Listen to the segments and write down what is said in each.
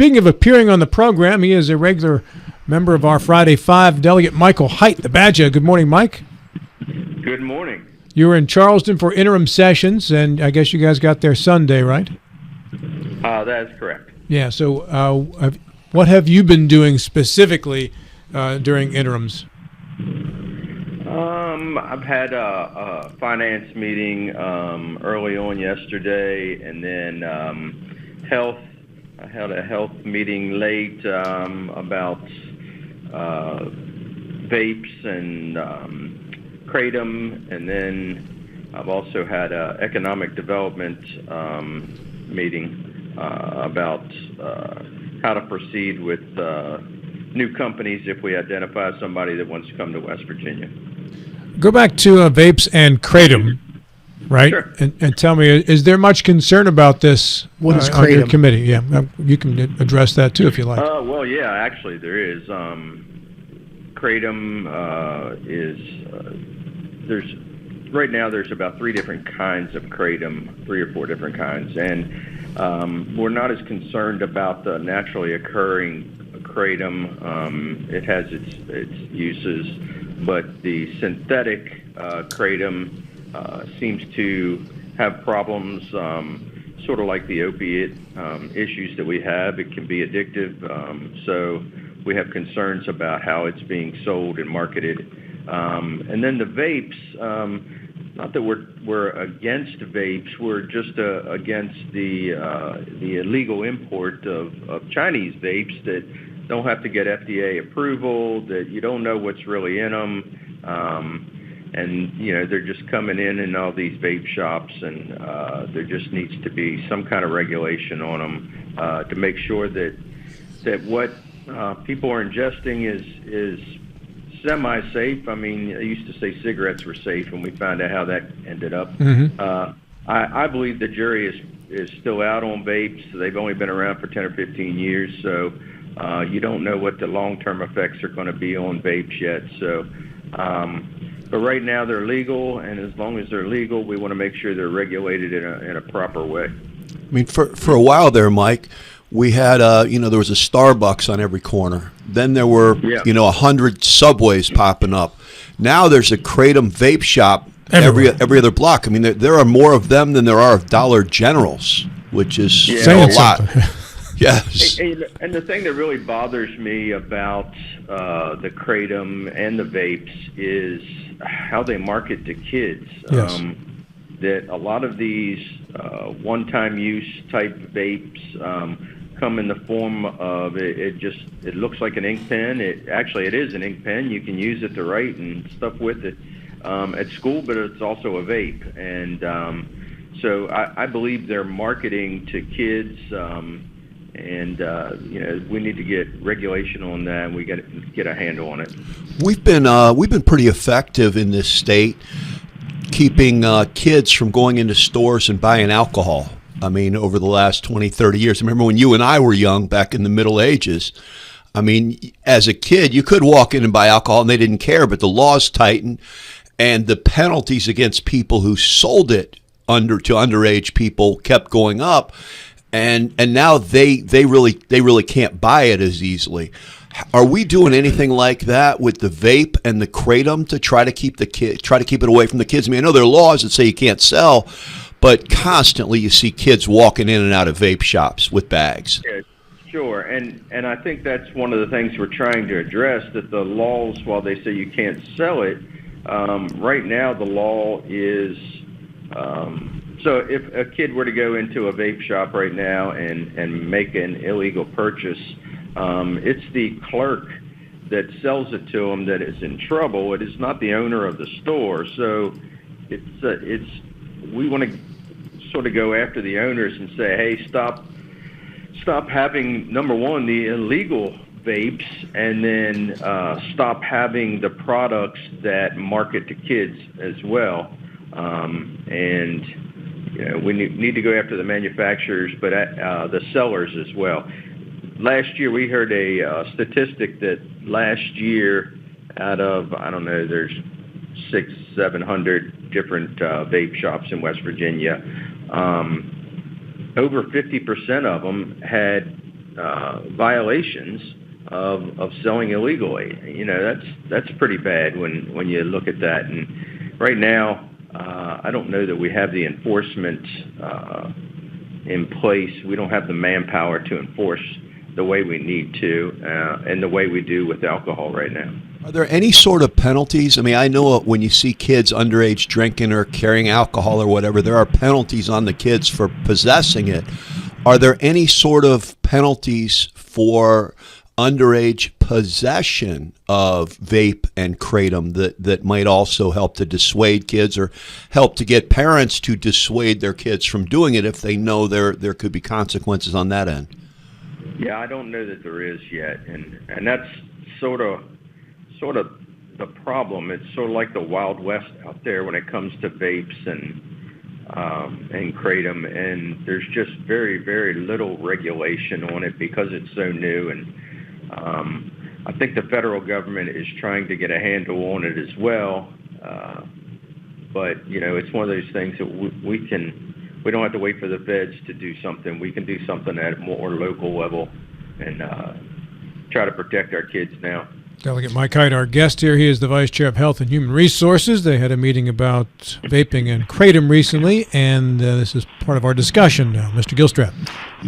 speaking of appearing on the program, he is a regular member of our Friday 5, Delegate Michael Hite, the Badger. Good morning, Mike. Good morning. You were in Charleston for interim sessions, and I guess you guys got there Sunday, right? That is correct. Yeah, so what have you been doing specifically during interims? I've had a finance meeting early on yesterday, and then health. I had a health meeting late about vapes and kratom, and then I've also had an economic development meeting about how to proceed with new companies if we identify somebody that wants to come to West Virginia. Go back to vapes and kratom, right? Sure. And tell me, is there much concern about this What is on your kratom? committee? Yeah, you can address that too if you like. Well, yeah, actually there is. Kratom right now there's about 3 different kinds of kratom, 3 or 4 different kinds, and we're not as concerned about the naturally occurring kratom. It has its uses, but the synthetic kratom seems to have problems, sort of like the opiate issues that we have. It can be addictive, so we have concerns about how it's being sold and marketed. And then the vapes, not that we're against vapes, we're just against the illegal import of Chinese vapes that don't have to get FDA approval, that you don't know what's really in them. And, they're just coming in all these vape shops, and there just needs to be some kind of regulation on them to make sure that what people are ingesting is semi-safe. I mean, I used to say cigarettes were safe, and we found out how that ended up. Mm-hmm. I believe the jury is still out on vapes. They've only been around for 10 or 15 years, so you don't know what the long-term effects are going to be on vapes yet. So, but right now they're legal, and as long as they're legal, we want to make sure they're regulated in a proper way. I mean, for a while there, Mike, we had there was a Starbucks on every corner. Then there were 100 Subways popping up. Now there's a kratom vape shop every other block. I mean, there are more of them than there are of Dollar Generals, which is a lot. Yes. And the thing that really bothers me about the kratom and the vapes is how they market to kids. Yes. That a lot of these one-time use type vapes come in the form of it looks like an ink pen. It is an ink pen. You can use it to write and stuff with it at school, but it's also a vape. And so I believe they're marketing to kids, and we need to get regulation on that, and we got to get a handle on it. We've been pretty effective in this state keeping kids from going into stores and buying alcohol. I mean, over the last 20, 30 years. I remember when you and I were young, back in the Middle Ages. I mean, as a kid, you could walk in and buy alcohol and they didn't care, but the laws tightened and the penalties against people who sold it to underage people kept going up. And now they really can't buy it as easily. Are we doing anything like that with the vape and the kratom to try to keep it away from the kids? I mean, I know there are laws that say you can't sell, but constantly you see kids walking in and out of vape shops with bags. Yeah, sure, and I think that's one of the things we're trying to address, that the laws, while they say you can't sell it, right now the law is, so if a kid were to go into a vape shop right now and make an illegal purchase, it's the clerk that sells it to them that is in trouble. It is not the owner of the store. So we want to sort of go after the owners and say, hey, stop having, number one, the illegal vapes, and then stop having the products that market to kids as well. And we need to go after the manufacturers, but the sellers as well. Last year, we heard a statistic that last year, out of, I don't know, there's 600-700 different vape shops in West Virginia. Over 50% of them had violations of selling illegally. That's pretty bad when you look at that. And right now, I don't know that we have the enforcement in place. We don't have the manpower to enforce the way we need to and the way we do with alcohol right now. Are there any sort of penalties? I mean, I know when you see kids underage drinking or carrying alcohol or whatever, there are penalties on the kids for possessing it. Are there any sort of penalties for underage possession of vape and kratom that might also help to dissuade kids or help to get parents to dissuade their kids from doing it if they know there could be consequences on that end? Yeah, I don't know that there is yet, and that's sort of the problem. It's sort of like the Wild West out there when it comes to vapes and kratom, and there's just very, very little regulation on it because it's so new. And I think the federal government is trying to get a handle on it as well. But it's one of those things that we don't have to wait for the feds to do something. We can do something at a more local level and try to protect our kids now. Delegate Mike Hite, our guest here. He is the Vice Chair of Health and Human Resources. They had a meeting about vaping and kratom recently, and this is part of our discussion now. Mr. Gilstrap.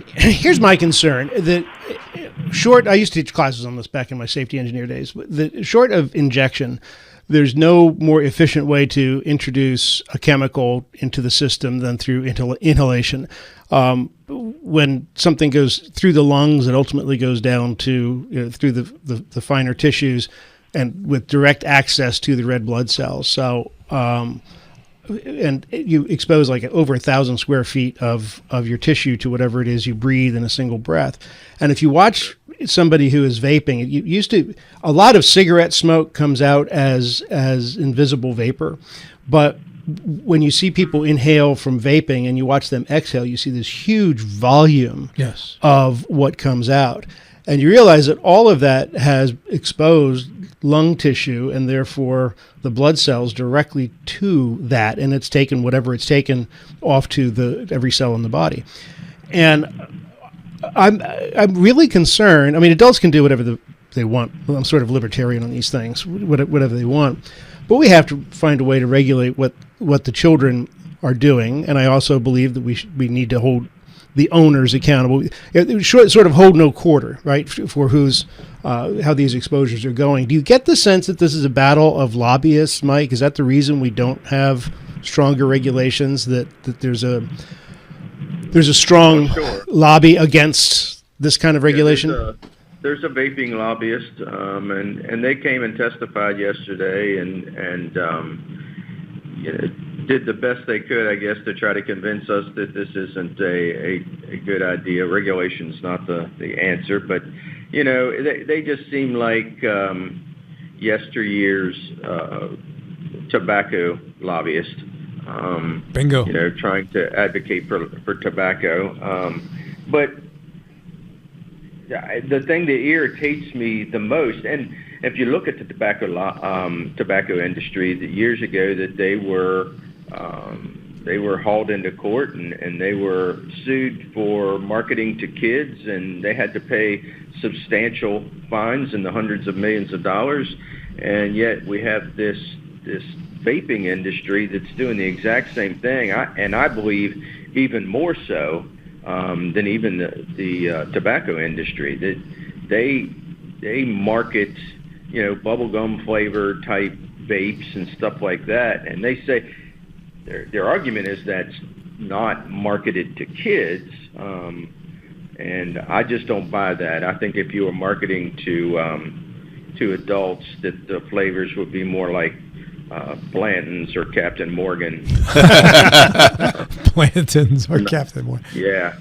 Here's my concern. I used to teach classes on this back in my safety engineer days. Short of injection, there's no more efficient way to introduce a chemical into the system than through inhalation. When something goes through the lungs, it ultimately goes down to through the finer tissues, and with direct access to the red blood cells. So, and you expose like over 1,000 square feet of your tissue to whatever it is you breathe in a single breath. And if you watch somebody who is vaping, a lot of cigarette smoke comes out as invisible vapor, but when you see people inhale from vaping and you watch them exhale, you see this huge volume of what comes out. And you realize that all of that has exposed lung tissue and therefore the blood cells directly to that. And it's taken whatever it's taken off to every cell in the body. And I'm really concerned. I mean, adults can do whatever they want. I'm sort of libertarian on these things, whatever they want. But we have to find a way to regulate what the children are doing, and I also believe that we need to hold the owners accountable. It should sort of hold no quarter, right, for how these exposures are going. Do you get the sense that this is a battle of lobbyists, Mike? Is that the reason we don't have stronger regulations? That there's a strong lobby against this kind of regulation? Yeah, there's a vaping lobbyist, and they came and testified yesterday, and did the best they could, I guess, to try to convince us that this isn't a good idea. Regulation's not the answer, but they just seem like yesteryear's tobacco lobbyist. Bingo. Trying to advocate for tobacco, but the thing that irritates me the most, and if you look at the tobacco industry, that years ago that they were hauled into court and they were sued for marketing to kids, and they had to pay substantial fines in the hundreds of millions of dollars, and yet we have this vaping industry that's doing the exact same thing, and I believe even more so than even the tobacco industry. That they market, bubblegum flavor type vapes and stuff like that, and they say their argument is that's not marketed to kids, and I just don't buy that. I think if you were marketing to adults, that the flavors would be more like Blanton's or Captain Morgan. Blanton's or Captain Morgan. Yeah.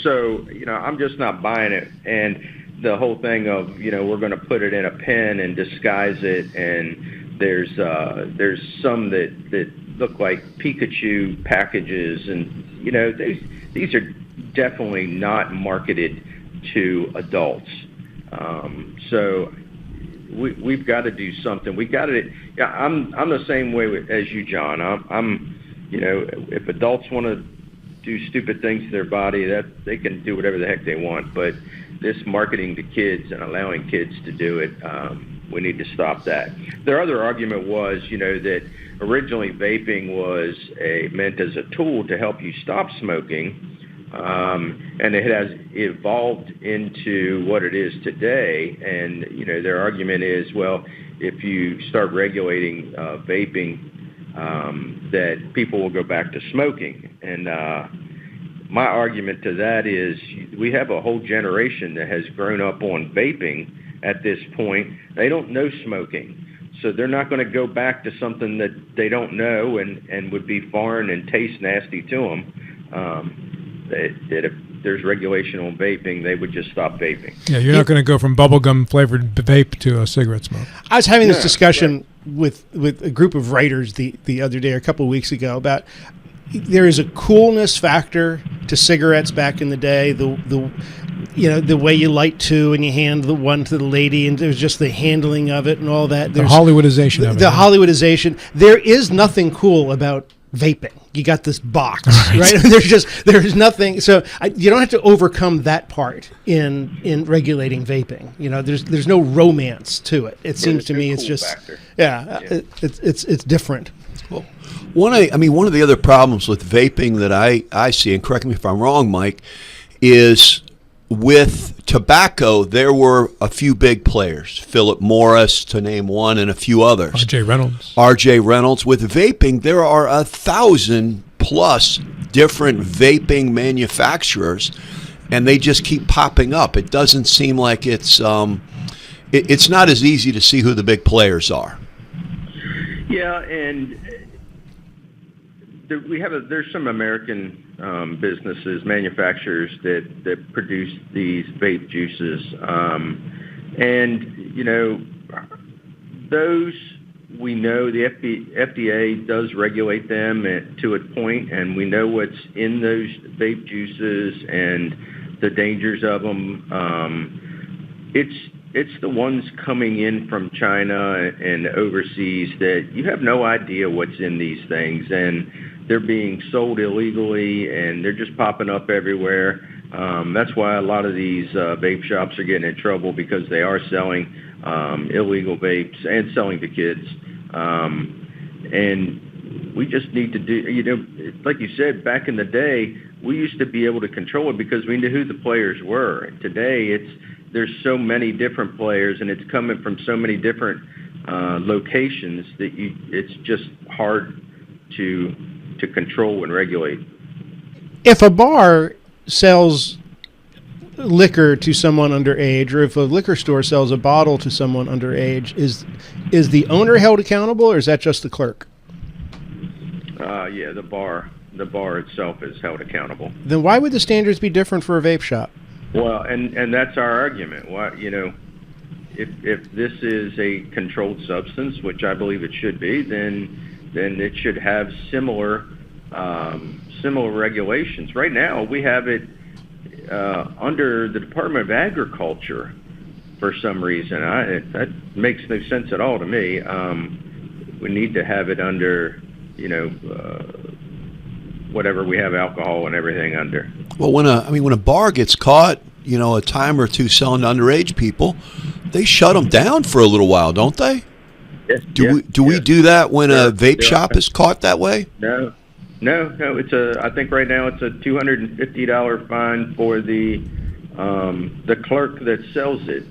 So, I'm just not buying it. And the whole thing of, we're going to put it in a pen and disguise it. And there's some that look like Pikachu packages. And, these are definitely not marketed to adults. So we've got to do something. We got to. Yeah, I'm the same way as you, John. I'm if adults want to do stupid things to their body, that they can do whatever the heck they want. But this marketing to kids and allowing kids to do it, we need to stop that. Their other argument was, that originally vaping was meant as a tool to help you stop smoking. And it has evolved into what it is today. And, their argument is, well, if you start regulating vaping, that people will go back to smoking. And my argument to that is we have a whole generation that has grown up on vaping at this point. They don't know smoking. So they're not going to go back to something that they don't know and would be foreign and taste nasty to them. That if there's regulation on vaping, they would just stop vaping. Yeah, you're not going to go from bubblegum flavored vape to a cigarette smoke. I was having this discussion with a group of writers the other day, or a couple of weeks ago, about there is a coolness factor to cigarettes back in the day. The way you light two and you hand the one to the lady, and there's just the handling of it and all that. There's the Hollywoodization of it. The Hollywoodization. There is nothing cool about vaping. You got this box, right? There's nothing. So you don't have to overcome that part in regulating vaping. There's no romance to it. It seems to me it's just factor. It's different. Well, one of the other problems with vaping that I see, and correct me if I'm wrong, Mike, is with tobacco, there were a few big players, Philip Morris, to name one, and a few others. R.J. Reynolds. With vaping, there are 1,000+ different vaping manufacturers, and they just keep popping up. It doesn't seem like it's not as easy to see who the big players are. Yeah, and there's some American businesses, manufacturers that produce these vape juices, and those we know the FDA does regulate them to a point, and we know what's in those vape juices and the dangers of them. It's the ones coming in from China and overseas that you have no idea what's in these things, and they're being sold illegally, and they're just popping up everywhere. That's why a lot of these vape shops are getting in trouble, because they are selling illegal vapes and selling to kids. And we just need to do, like you said, back in the day, we used to be able to control it because we knew who the players were. Today, there's so many different players, and it's coming from so many different locations that it's just hard to control and regulate. If a bar sells liquor to someone underage, or if a liquor store sells a bottle to someone underage, is the owner held accountable, or is that just the clerk? Yeah, the bar itself is held accountable. Then why would the standards be different for a vape shop? Well, and that's our argument. Why, if this is a controlled substance, which I believe it should be, then it should have similar regulations. Right now, we have it under the Department of Agriculture for some reason. That makes no sense at all to me. We need to have it under, whatever we have alcohol and everything under. Well, when a bar gets caught, a time or two selling to underage people, they shut them down for a little while, don't they? Yes, Do we do that when a vape shop is caught that way? No. I think right now it's a $250 fine for the clerk that sells it.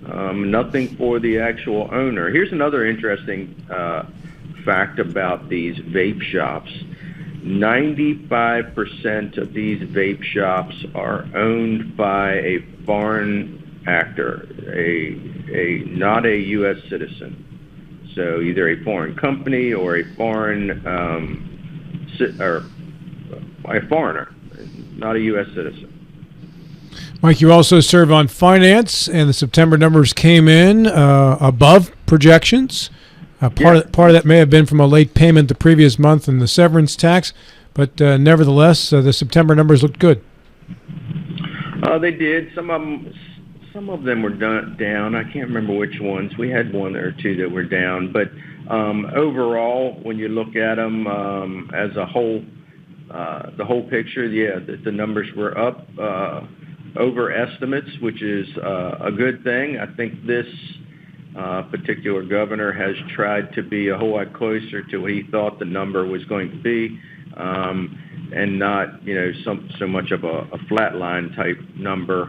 Nothing for the actual owner. Here's another interesting fact about these vape shops. 95% of these vape shops are owned by a foreign actor, not a U.S. citizen. So either a foreign company or a foreigner, not a U.S. citizen. Mike, you also serve on finance, and the September numbers came in above projections. Part of that may have been from a late payment the previous month and the severance tax, but nevertheless, the September numbers looked good. They did. Some of them were down. I can't remember which ones. We had one or two that were down, but overall, when you look at them as a whole, the whole picture, the numbers were up over estimates, which is a good thing. I think this particular governor has tried to be a whole lot closer to what he thought the number was going to be, and not so much of a flatline type number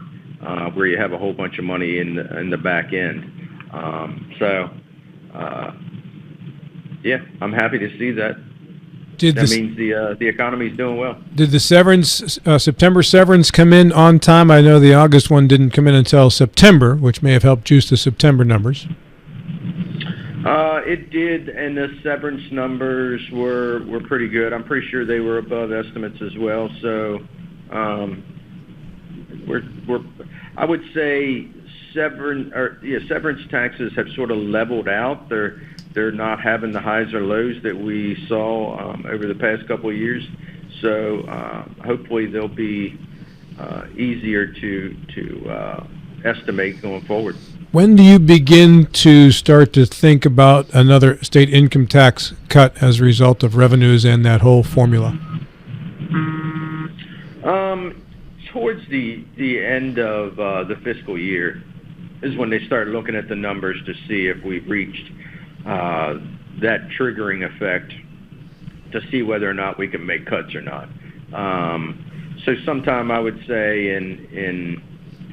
where you have a whole bunch of money in the back end. I'm happy to see that. That means the economy's doing well. Did the September severance come in on time? I know the August one didn't come in until September, which may have helped juice the September numbers. It did, and the severance numbers were pretty good. I'm pretty sure they were above estimates as well. So, I would say severance taxes have sort of leveled out. They're not having the highs or lows that we saw over the past couple of years. So hopefully they'll be easier to estimate going forward. When do you begin to start to think about another state income tax cut as a result of revenues and that whole formula? Towards the end of the fiscal year is when they start looking at the numbers to see if we've reached that triggering effect to see whether or not we can make cuts or not. So sometime I would say in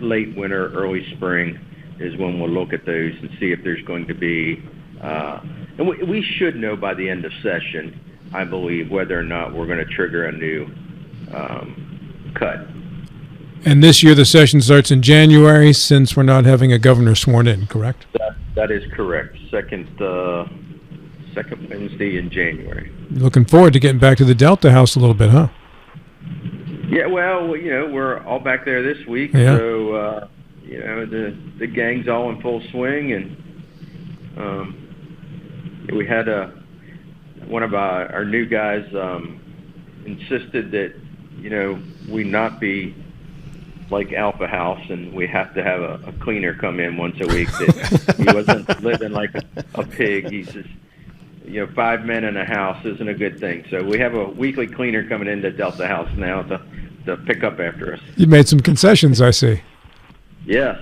late winter, early spring is when we'll look at those and see if there's going to be, and we should know by the end of session, I believe, whether or not we're going to trigger a new cut. And this year the session starts in January since we're not having a governor sworn in, correct? That is correct. Second Wednesday in January. Looking forward to getting back to the Delta House a little bit, huh? Yeah, well, we're all back there this week, yeah. So the gang's all in full swing, and we had one of our new guys insisted that we not be like Alpha House, and we have to have a cleaner come in once a week. That he wasn't living like a pig. He says, 5 men in a house isn't a good thing. So we have a weekly cleaner coming into Delta House now to pick up after us. You made some concessions, I see. Yes.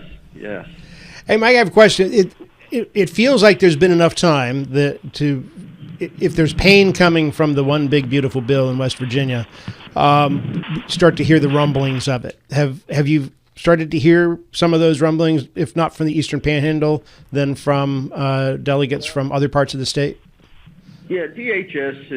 Hey, Mike, I have a question. It feels like there's been enough time if there's pain coming from the one big beautiful bill in West Virginia, start to hear the rumblings of it. Have you started to hear some of those rumblings, if not from the Eastern Panhandle, then from delegates from other parts of the state? Yeah, DHS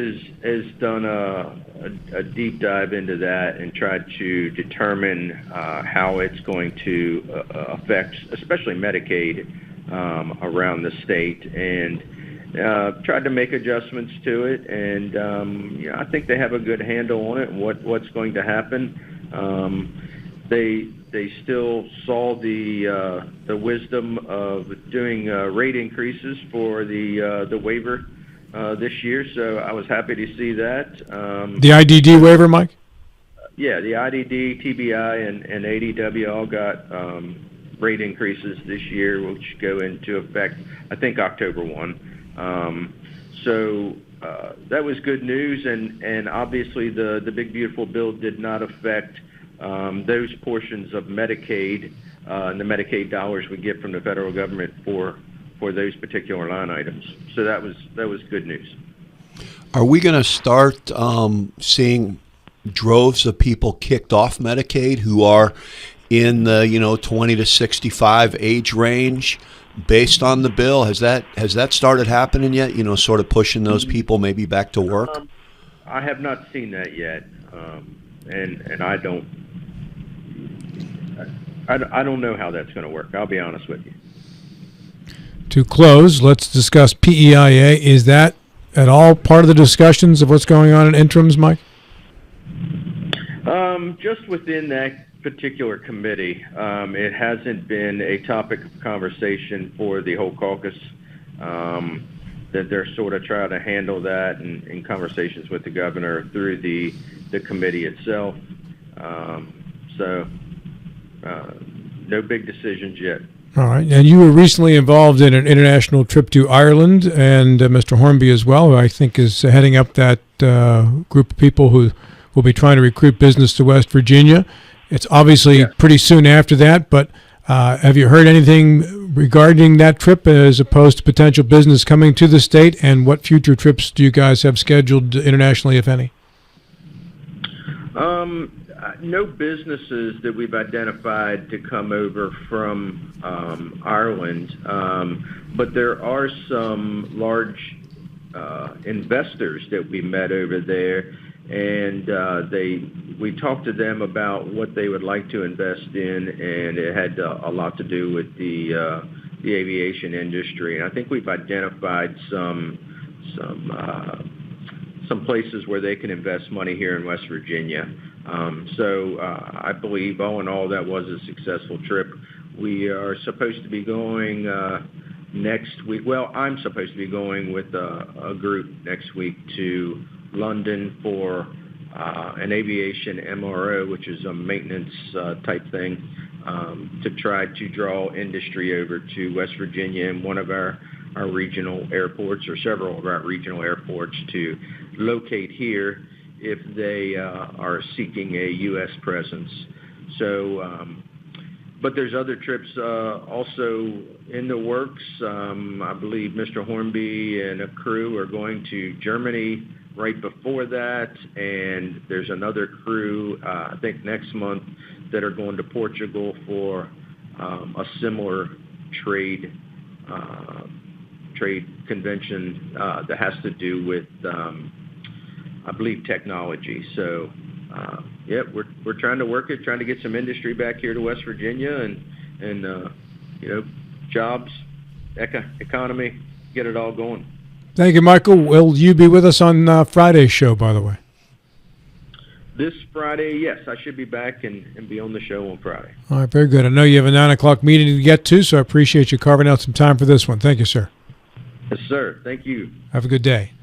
has done a deep dive into that and tried to determine how it's going to affect, especially Medicaid, around the state, and tried to make adjustments to it. And I think they have a good handle on it and what's going to happen. They still saw the wisdom of doing rate increases for the waiver this year, so I was happy to see that. The IDD waiver, Mike? Yeah, the IDD, TBI, and ADW all got rate increases this year, which go into effect, I think, October 1. So that was good news, and obviously the big beautiful bill did not affect those portions of Medicaid and the Medicaid dollars we get from the federal government for those particular line items. So that was good news. Are we going to start seeing droves of people kicked off Medicaid who are in the 20 to 65 age range based on the bill? Has that started happening yet? Sort of pushing those people maybe back to work? I have not seen that yet, and I don't know how that's going to work. I'll be honest with you. To close, let's discuss PEIA. Is that at all part of the discussions of what's going on in interims, Mike? Just within that particular committee, it hasn't been a topic of conversation for the whole caucus. That they're sort of trying to handle that in conversations with the governor through the committee itself. So no big decisions yet. All right. And you were recently involved in an international trip to Ireland, and Mr. Hornby as well, who I think is heading up that group of people who will be trying to recruit business to West Virginia. It's obviously pretty soon after that, but have you heard anything regarding that trip as opposed to potential business coming to the state? And what future trips do you guys have scheduled internationally, if any? No businesses that we've identified to come over from Ireland, but there are some large investors that we met over there, and we talked to them about what they would like to invest in, and it had a lot to do with the aviation industry. And I think we've identified some places where they can invest money here in West Virginia. So I believe, all in all, that was a successful trip. We are supposed to be going next week. Well, I'm supposed to be going with a group next week to London for an aviation MRO, which is a maintenance type thing, to try to draw industry over to West Virginia and one of our regional airports, or several of our regional airports, to locate here if they are seeking a U.S. presence. So, but there's other trips also in the works. I believe Mr. Hornby and a crew are going to Germany right before that, and there's another crew, I think next month, that are going to Portugal for a similar trade convention that has to do with, I believe, technology. So, we're trying to work it, trying to get some industry back here to West Virginia, and jobs, economy, get it all going. Thank you, Michael. Will you be with us on Friday's show, by the way? This Friday, yes, I should be back and be on the show on Friday. All right, very good. I know you have a 9 o'clock meeting to get to, so I appreciate you carving out some time for this one. Thank you, sir. Yes, sir. Thank you. Have a good day.